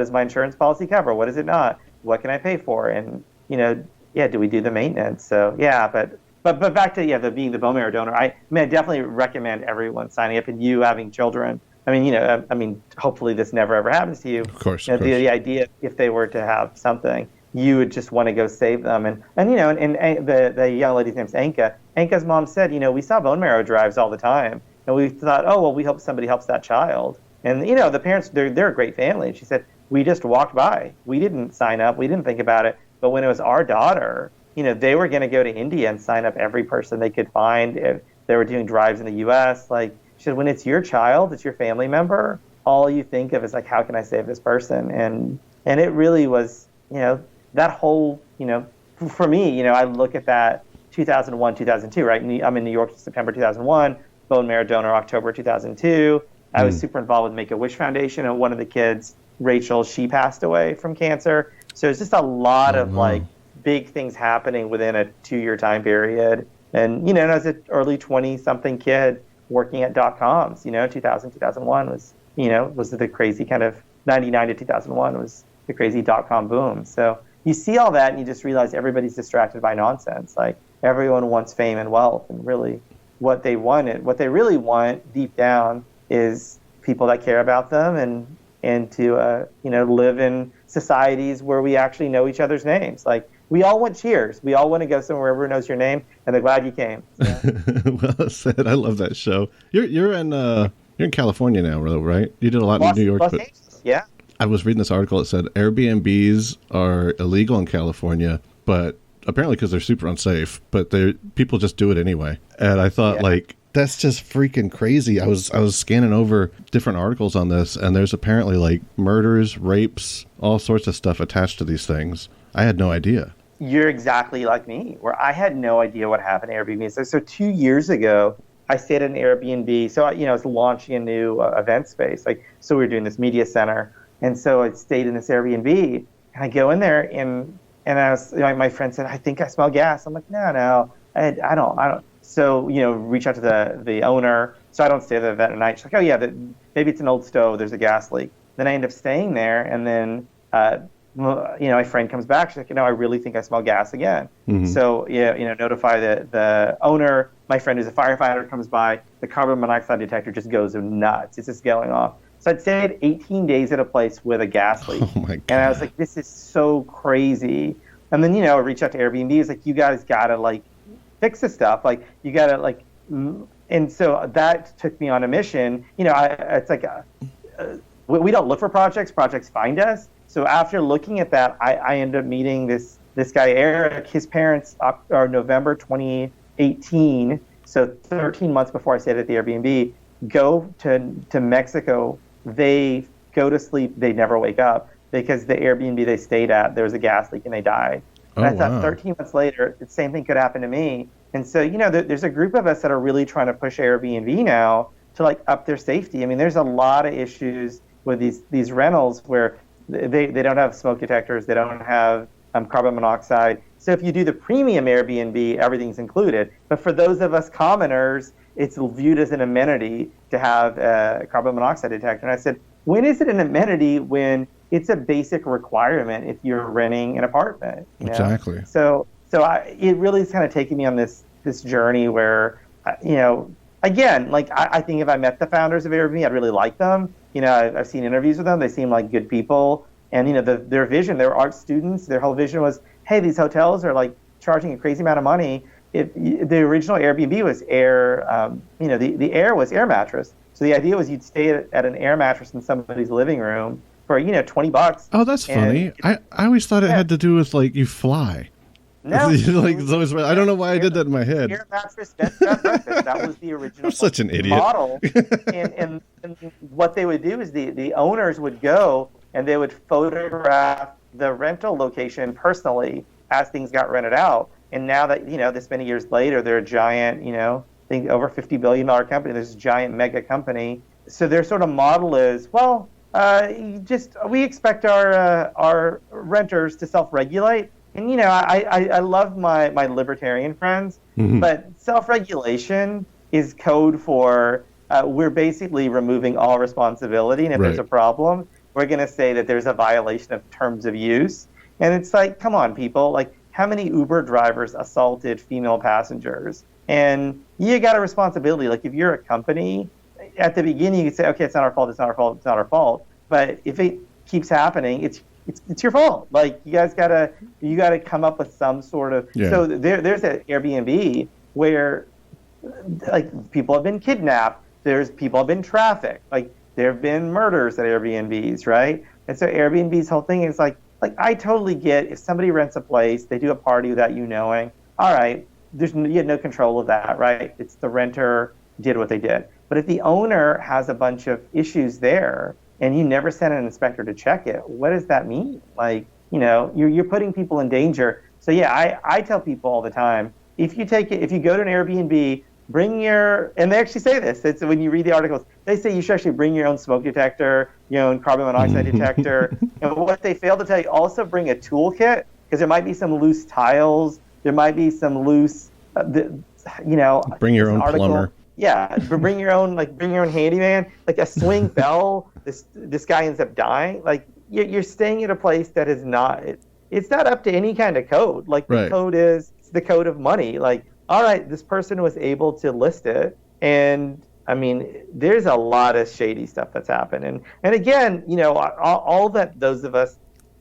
is my insurance policy cover? What is it not? What can I pay for? And, do we do the maintenance? So, yeah, but back to, being the bone marrow donor, I definitely recommend everyone signing up, and you having children. I mean, hopefully this never ever happens to you. Of course. The idea, if they were to have something, you would just want to go save them. And the young lady's name's Anka. Anka's mom said, we saw bone marrow drives all the time, and we thought, oh, well, we hope somebody helps that child. And, the parents, they're a great family. And she said, we just walked by. We didn't sign up. We didn't think about it. But when it was our daughter, they were going to go to India and sign up every person they could find. If they were doing drives in the U.S., like, she said, when it's your child, it's your family member, all you think of is like, how can I save this person? And it really was, that whole, for me, I look at that 2001, 2002, right? I'm in New York in September 2001, bone marrow donor October 2002. I was super involved with Make-A-Wish Foundation, and one of the kids, Rachel, she passed away from cancer. So it's just a lot of like big things happening within a 2-year time period. And, as an early 20-something kid working at .coms, 2000, 2001 was, was the crazy kind of 99 to 2001 was the crazy .com boom. So you see all that and you just realize everybody's distracted by nonsense. Like, everyone wants fame and wealth, and really what they really want deep down is people that care about them and to live in societies where we actually know each other's names. Like, we all want Cheers. We all want to go somewhere where everyone knows your name, and they're glad you came. So. Well said. I love that show. You're in California now, right? You did a lot in New York. Los Angeles, yeah. I was reading this article that said Airbnbs are illegal in California, but apparently because they're super unsafe, but people just do it anyway. And I thought, that's just freaking crazy. I was scanning over different articles on this, and there's apparently like murders, rapes, all sorts of stuff attached to these things. I had no idea. You're exactly like me, where I had no idea what happened to Airbnb. So 2 years ago, I stayed at an Airbnb. So, I was launching a new event space. So we were doing this media center. And so I stayed in this Airbnb, and I go in there, and I was, my friend said, I think I smell gas. I'm like, no, I don't. So, reach out to the owner. So I don't stay there that night. She's like, oh yeah, maybe it's an old stove. There's a gas leak. Then I end up staying there, and then, my friend comes back. She's like, I really think I smell gas again. Mm-hmm. So, notify the owner. My friend who's a firefighter comes by. The carbon monoxide detector just goes nuts. It's just going off. So I'd stayed 18 days at a place with a gas leak. Oh my God. And I was like, this is so crazy. And then, I reached out to Airbnb. It's like, you guys got to fix this stuff. You got to and so that took me on a mission. It's like, we don't look for projects. Projects find us. So after looking at that, I ended up meeting this guy, Eric. His parents are November 2018, so 13 months before I stayed at the Airbnb, go to Mexico. They go to sleep. They never wake up because the Airbnb they stayed at, there was a gas leak and they died. And I thought 13 months later, the same thing could happen to me. And so, there's a group of us that are really trying to push Airbnb now to up their safety. I mean, there's a lot of issues with these rentals where they don't have smoke detectors, they don't have carbon monoxide. So if you do the premium Airbnb, everything's included. But for those of us commoners, it's viewed as an amenity to have a carbon monoxide detector. And I said, when is it an amenity when it's a basic requirement if you're renting an apartment? Exactly. So it really is kind of taking me on this journey where, again, I think if I met the founders of Airbnb, I'd really like them. I've seen interviews with them. They seem like good people. And, their vision, they were art students. Their whole vision was, hey, these hotels are charging a crazy amount of money. The original Airbnb was air, the air was air mattress. So the idea was you'd stay at an air mattress in somebody's living room for, $20. Oh, that's funny. I always thought it had to do with you fly. No. It's always, I don't know why I did that in my head. Air mattress, bed, breakfast. That was the original I'm such an idiot. model. and what they would do is the owners would go and they would photograph the rental location personally as things got rented out. And now that, this many years later, they're a giant, I think over $50 billion company. There's a giant mega company. So their sort of model is, we expect our renters to self-regulate. And, I love my libertarian friends, but self-regulation is code for we're basically removing all responsibility. And if there's a problem, we're going to say that there's a violation of terms of use. And it's like, come on, people. How many Uber drivers assaulted female passengers? And you got a responsibility. If you're a company, at the beginning, you could say, okay, it's not our fault, it's not our fault, it's not our fault. But if it keeps happening, it's your fault. You guys gotta come up with some sort of. Yeah. So there's an Airbnb where people have been kidnapped. There's people have been trafficked. there have been murders at Airbnbs, right? And so Airbnb's whole thing is like I totally get if somebody rents a place, they do a party without you knowing. All right, you had no control of that, right? It's the renter did what they did. But if the owner has a bunch of issues there and you never send an inspector to check it, what does that mean? Like, you're putting people in danger. So yeah, I tell people all the time, if you go to an Airbnb, and they actually say this, it's when you read the articles, they say you should actually bring your own smoke detector, your own carbon monoxide detector. And what they fail to tell you, also bring a toolkit, because there might be some loose tiles, there might be some loose, bring your own plumber. Yeah, bring your own handyman, like a swing bell. This guy ends up dying. Like you're staying at a place that is not. It's not up to any kind of code. Like the code is the code of money. Like, all right, this person was able to list it, and I mean, there's a lot of shady stuff that's happened. And again, all that those of us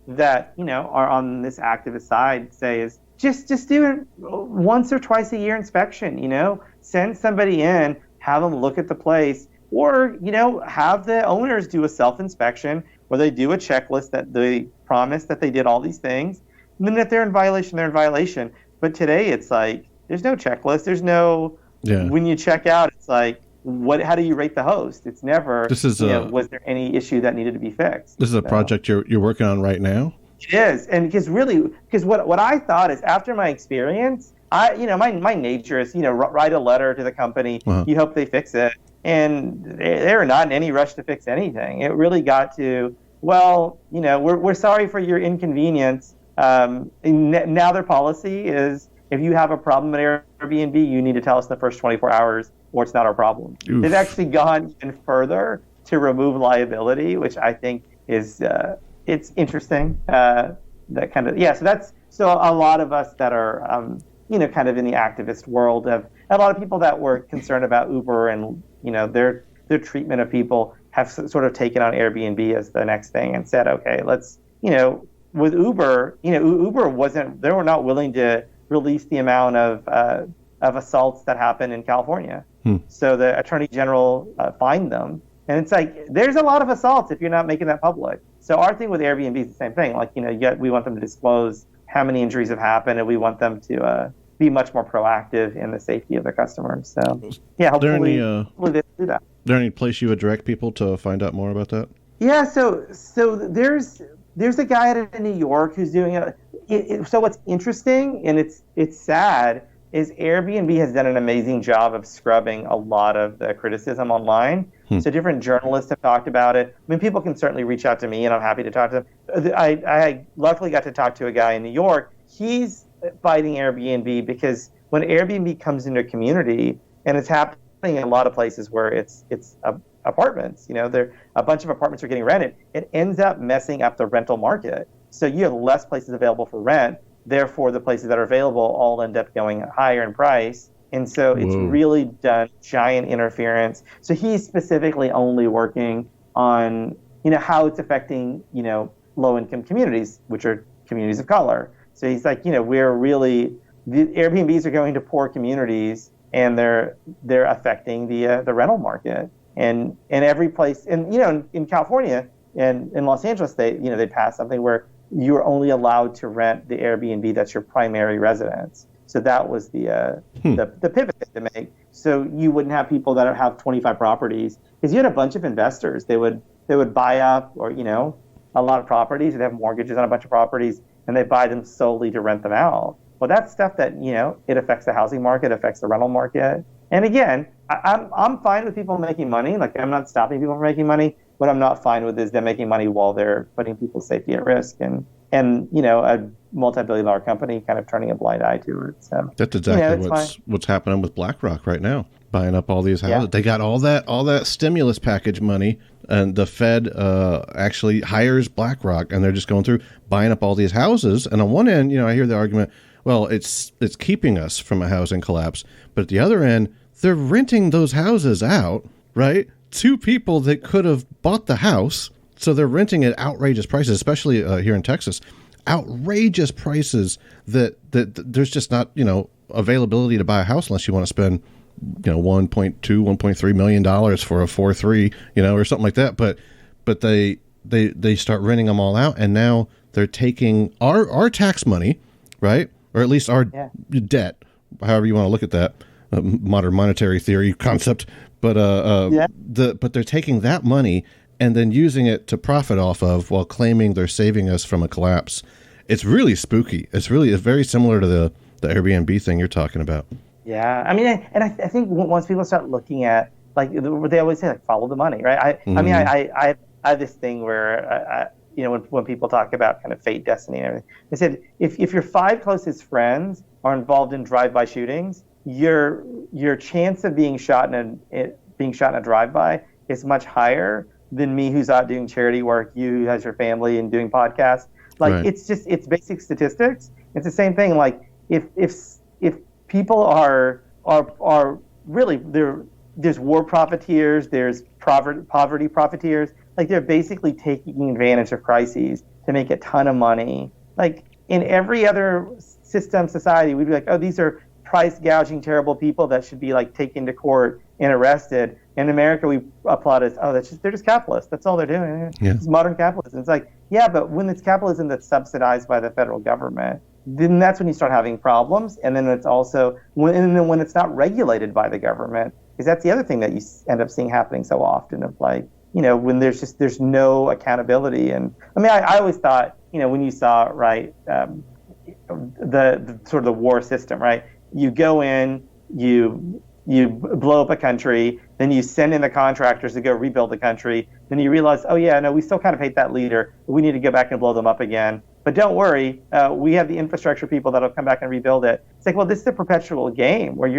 that are on this activist side say is just do it once or twice a year inspection. Send somebody in, have them look at the place, or have the owners do a self-inspection where they do a checklist that they promise that they did all these things. And then if they're in violation, they're in violation. But today it's like there's no checklist. There's no when you check out, it's like how do you rate the host? It's never was there any issue that needed to be fixed? This is a project you're working on right now? It is, and because what I thought is after my experience, my nature is write a letter to the company. You hope they fix it, and they're not in any rush to fix anything. It really got to we're sorry for your inconvenience. Now their policy is if you have a problem at Airbnb, you need to tell us in the first 24 hours, or it's not our problem. Oof. They've actually gone even further to remove liability, which I think is it's interesting. That kind of so a lot of us that are kind of in the activist world have a lot of people that were concerned about Uber and their treatment of people have sort of taken on Airbnb as the next thing and said, okay, let's with Uber, Uber they were not willing to release the amount of assaults that happen in California. So the Attorney General fined them. And it's like, there's a lot of assaults if you're not making that public. So our thing with Airbnb is the same thing. Like, we want them to disclose how many injuries have happened, and we want them to be much more proactive in the safety of their customers. So, yeah, hopefully they do that. Is there any place you would direct people to find out more about that? Yeah, so there's a guy in New York who's doing it. So what's interesting, and it's sad, is Airbnb has done an amazing job of scrubbing a lot of the criticism online. So different journalists have talked about it. I mean, people can certainly reach out to me, and I'm happy to talk to them. I luckily got to talk to a guy in New York. He's fighting Airbnb because when Airbnb comes into a community, and it's happening in a lot of places where it's apartments, a bunch of apartments are getting rented, it ends up messing up the rental market. So you have less places available for rent. Therefore, the places that are available all end up going higher in price. And so it's really done giant interference. So he's specifically only working on, how it's affecting, low-income communities, which are communities of color. So he's like, the Airbnbs are going to poor communities, and they're affecting the rental market. And every place, and in California and in Los Angeles, they passed something where you're only allowed to rent the Airbnb that's your primary residence. So that was the pivot they had to make. So you wouldn't have people that have 25 properties, because you had a bunch of investors. They would buy up or a lot of properties. They'd have mortgages on a bunch of properties, and they buy them solely to rent them out. Well, that's stuff that it affects the housing market, affects the rental market. And again, I'm fine with people making money. Like, I'm not stopping people from making money. What I'm not fine with is them making money while they're putting people's safety at risk, and a multi-billion-dollar company kind of turning a blind eye to it. So that's exactly what's happening with BlackRock right now, buying up all these houses. Yeah. They got all that stimulus package money, and the Fed actually hires BlackRock, and they're just going through buying up all these houses. And on one end, I hear the argument, well, it's keeping us from a housing collapse, but at the other end, they're renting those houses out, right, to people that could have bought the house. So they're renting at outrageous prices, especially here in Texas. Outrageous prices that there's just not, availability to buy a house unless you want to spend 1.2, $1.3 million for a 4.3, or something like that. But they start renting them all out, and now they're taking our tax money, right? Or at least our debt, however you want to look at that, modern monetary theory concept. But but they're taking that money and then using it to profit off of while claiming they're saving us from a collapse. It's really spooky. It's very similar to the Airbnb thing you're talking about. Yeah, I mean, I think once people start looking at, like, they always say, like, follow the money, right? I have this thing where, when people talk about kind of fate, destiny, and everything, they said if your 5 closest friends are involved in drive-by shootings, your chance of being shot in a drive-by is much higher than me, who's out doing charity work, you who has your family and doing podcasts. Like, right. It's basic statistics. It's the same thing. Like, if people are really, there's war profiteers, there's poverty profiteers. Like, they're basically taking advantage of crises to make a ton of money. Like, in every other society, we'd be like, oh, these are price gouging, terrible people that should be, like, taken to court and arrested. In America, we applaud as, oh, they're just capitalists. That's all they're doing. Yeah. It's modern capitalism. It's like, yeah, but when it's capitalism that's subsidized by the federal government, then that's when you start having problems. And then it's also when it's not regulated by the government, because that's the other thing that you end up seeing happening so often, of, like, when there's no accountability. And I mean, I always thought, when you saw, right, the sort of the war system, right, you go in, you blow up a country, then you send in the contractors to go rebuild the country, then you realize, oh yeah, no, we still kind of hate that leader, we need to go back and blow them up again. But don't worry, we have the infrastructure people that'll come back and rebuild it. It's like, well, this is a perpetual game where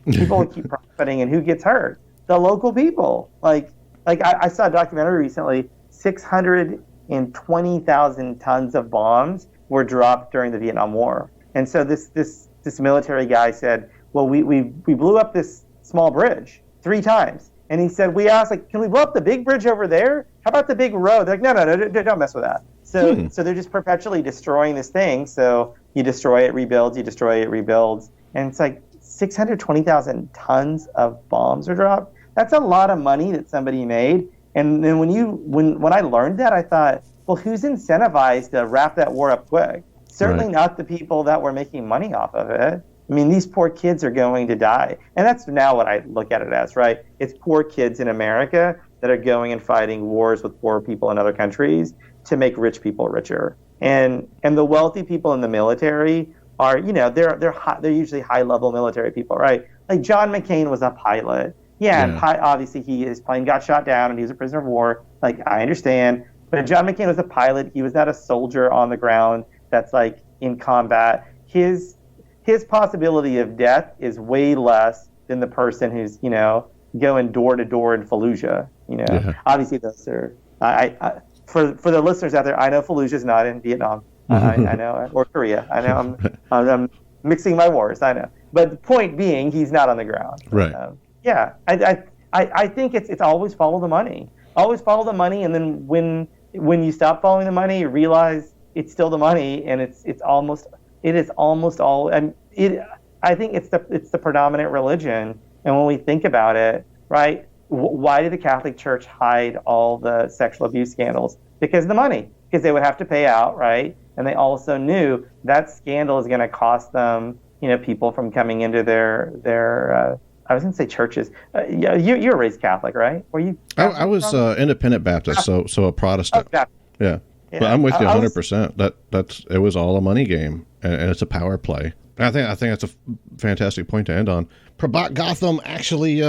people will keep profiting, and who gets hurt? The local people. Like I saw a documentary recently, 620,000 tons of bombs were dropped during the Vietnam War. And so this military guy said, well, we blew up this small bridge 3 times. And he said, we asked, like, can we blow up the big bridge over there? How about the big road? They're like, no, don't mess with that. So they're just perpetually destroying this thing. So you destroy it, rebuilds, you destroy it, rebuilds. And it's like 620,000 tons of bombs are dropped. That's a lot of money that somebody made. And then when I learned that, I thought, well, who's incentivized to wrap that war up quick? Certainly not the people that were making money off of it. I mean, these poor kids are going to die. And that's now what I look at it as, right? It's poor kids in America that are going and fighting wars with poor people in other countries to make rich people richer. And the wealthy people in the military are, they're usually high-level military people, right? Like, John McCain was a pilot. And obviously his plane got shot down and he was a prisoner of war. Like, I understand. But John McCain was a pilot. He was not a soldier on the ground that's, like, in combat. His possibility of death is way less than the person who's, going door to door in Fallujah. Obviously those are, for the listeners out there, I know Fallujah's not in Vietnam. I know, or Korea. I know I'm mixing my wars. I know, but the point being, he's not on the ground. Right. I think it's always follow the money. Always follow the money, and then when you stop following the money, you realize it's still the money, and it is almost all. And I think it's the predominant religion. And when we think about it, right, why did the Catholic Church hide all the sexual abuse scandals? Because of the money. Because they would have to pay out, right? And they also knew that scandal is going to cost them, people from coming into their I was going to say churches. You were raised Catholic, right? Were you? I was independent Baptist, so a Protestant. Oh, yeah. But I'm with you 100%. It was all a money game, and it's a power play. And I think that's a fantastic point to end on. Prabhat Gautam actually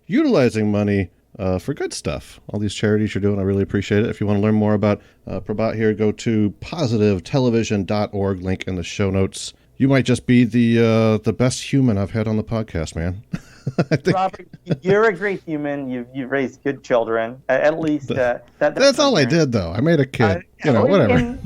utilizing money for good stuff. All these charities you're doing, I really appreciate it. If you want to learn more about Prabhat here, go to positivetelevision.org, link in the show notes. You might just be the best human I've had on the podcast, man. Robert, you're a great human. You've raised good children. At least that's all I did, though. I made a kid. Whatever.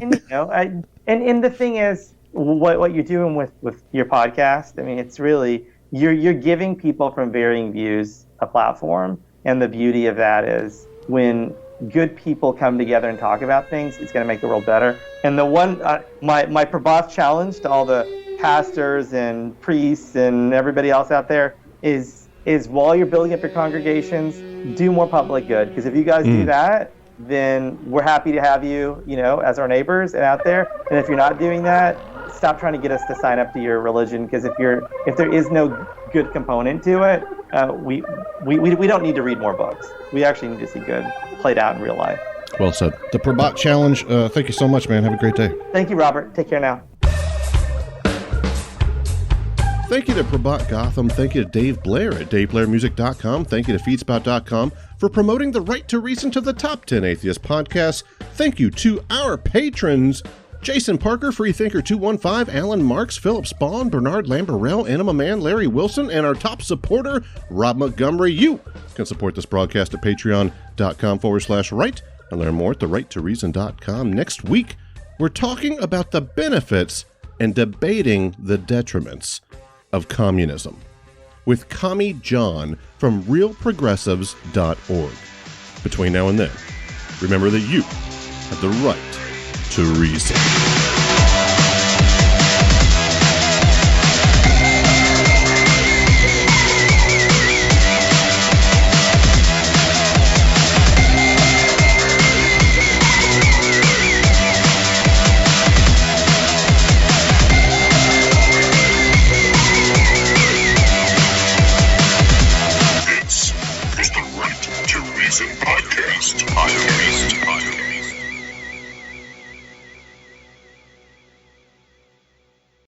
And the thing is, what you're doing with your podcast, I mean, it's really you're giving people from varying views a platform, and the beauty of that is when good people come together and talk about things, it's going to make the world better. And the one my Prabhat challenge to all the pastors and priests and everybody else out there is while you're building up your congregations, do more public good. Because if you guys do that, then we're happy to have you, as our neighbors and out there. And if you're not doing that, stop trying to get us to sign up to your religion. Because if there is no good component to it, we don't need to read more books. We actually need to see good played out in real life. Well said. The Prabhat Challenge. Thank you so much, man. Have a great day. Thank you, Robert. Take care now. Thank you to Prabhat Gautam. Thank you to Dave Blair at DaveBlairMusic.com. Thank you to Feedspout.com for promoting the Right to Reason to the top 10 atheist podcasts. Thank you to our patrons: Jason Parker, Freethinker 215, Alan Marks, Philip Spawn, Bernard Lamberell, Enema Man, Larry Wilson, and our top supporter, Rob Montgomery. You can support this broadcast at patreon.com/right and learn more at therighttoreason.com. Next week, we're talking about the benefits and debating the detriments of communism with Commie John from realprogressives.org. Between now and then, remember that you have the right to reason. This is the Right to Reason podcast.